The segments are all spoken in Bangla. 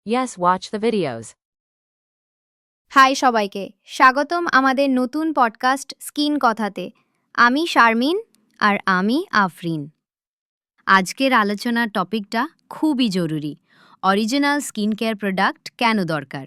Yes, watch the videos. Hi সবাইকে, স্বাগতম আমাদের নতুন পডকাস্ট স্কিন কথাতে। আমি শারমিন আর আমি আফরিন। আজকের আলোচনার টপিকটা খুবই জরুরি, অরিজিনাল স্কিন কেয়ার প্রোডাক্ট কেন দরকার।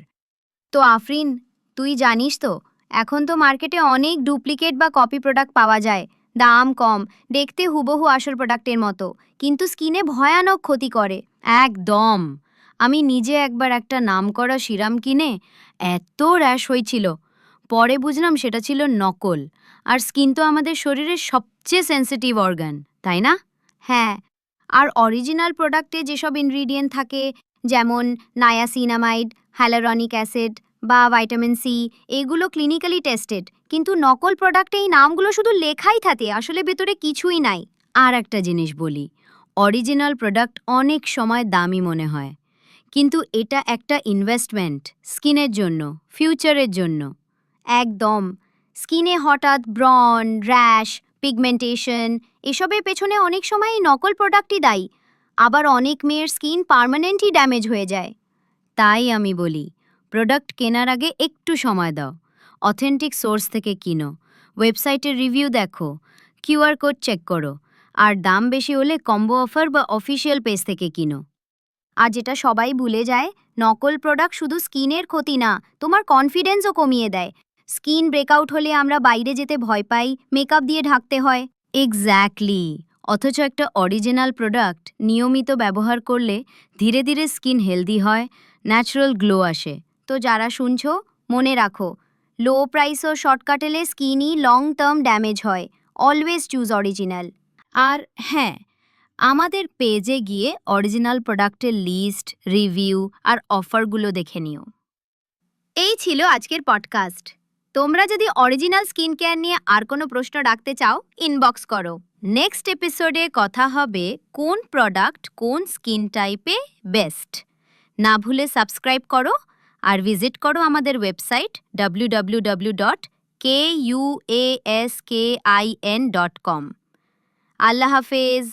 তো আফরিন, তুই জানিস তো এখন তো মার্কেটে অনেক ডুপ্লিকেট বা কপি প্রোডাক্ট পাওয়া যায়, দাম কম, দেখতে হুবহু আসল প্রোডাক্টের মতো, কিন্তু স্কিনে ভয়ানক ক্ষতি করে। একদম, আমি নিজে একবার একটা নামকরা সিরাম কিনে এত র্যাশ হয়েছিল, পরে বুঝলাম সেটা ছিল নকল। আর স্কিন তো আমাদের শরীরের সবচেয়ে সেন্সিটিভ অর্গান, তাই না? হ্যাঁ, আর অরিজিনাল প্রোডাক্টে যেসব ইনগ্রিডিয়েন্ট থাকে, যেমন নায়াসিনামাইড, হ্যালারনিক অ্যাসিড বা ভাইটামিন সি, এগুলো ক্লিনিক্যালি টেস্টেড, কিন্তু নকল প্রোডাক্টে এই নামগুলো শুধু লেখাই থাকে, আসলে ভেতরে কিছুই নাই। আর একটা জিনিস বলি, অরিজিনাল প্রোডাক্ট অনেক সময় দামি মনে হয়, কিন্তু এটা একটা ইনভেস্টমেন্ট স্কিনের জন্য, ফিউচারের জন্য। একদম, স্কিনে হঠাৎ ব্রণ, র্যাশ, পিগমেন্টেশন, এসবের পেছনে অনেক সময় এই নকল প্রোডাক্টই দায়ী। আবার অনেক মেয়ের স্কিন পার্মানেন্টই ড্যামেজ হয়ে যায়। তাই আমি বলি, প্রোডাক্ট কেনার আগে একটু সময় দাও, অথেন্টিক সোর্স থেকে কিনো, ওয়েবসাইটের রিভিউ দেখো, কিউআর কোড চেক করো, আর দাম বেশি হলে কম্বো অফার বা অফিসিয়াল পেজ থেকে কিনো। আর যেটা সবাই ভুলে যায়, নকল প্রোডাক্ট শুধু স্কিনের ক্ষতি না, তোমার কনফিডেন্সও কমিয়ে দেয়। স্কিন ব্রেকআউট হলে আমরা বাইরে যেতে ভয় পাই, মেকআপ দিয়ে ঢাকতে হয়। এক্স্যাক্টলি, অথচ একটা অরিজিনাল প্রোডাক্ট নিয়মিত ব্যবহার করলে ধীরে ধীরে স্কিন হেলদি হয়, ন্যাচারাল গ্লো আসে। তো যারা শুনছো, মনে রাখো, লো প্রাইস ও শর্টকাট এলে স্কিনই লং টার্ম ড্যামেজ হয়। Always choose original. আর হ্যাঁ, আমাদের পেজে গিয়ে অরিজিনাল প্রোডাক্টের লিস্ট, রিভিউ আর অফারগুলো দেখে নিও। এই ছিল আজকের পডকাস্ট। তোমরা যদি অরিজিনাল স্কিন কেয়ার নিয়ে আর কোনো প্রশ্ন রাখতে চাও, ইনবক্স করো। নেক্সট এপিসোডে কথা হবে কোন প্রোডাক্ট কোন স্কিন টাইপে বেস্ট। না ভুলে সাবস্ক্রাইব করো আর ভিজিট করো আমাদের ওয়েবসাইট www.kuaskin.com। আল্লাহ হাফেজ।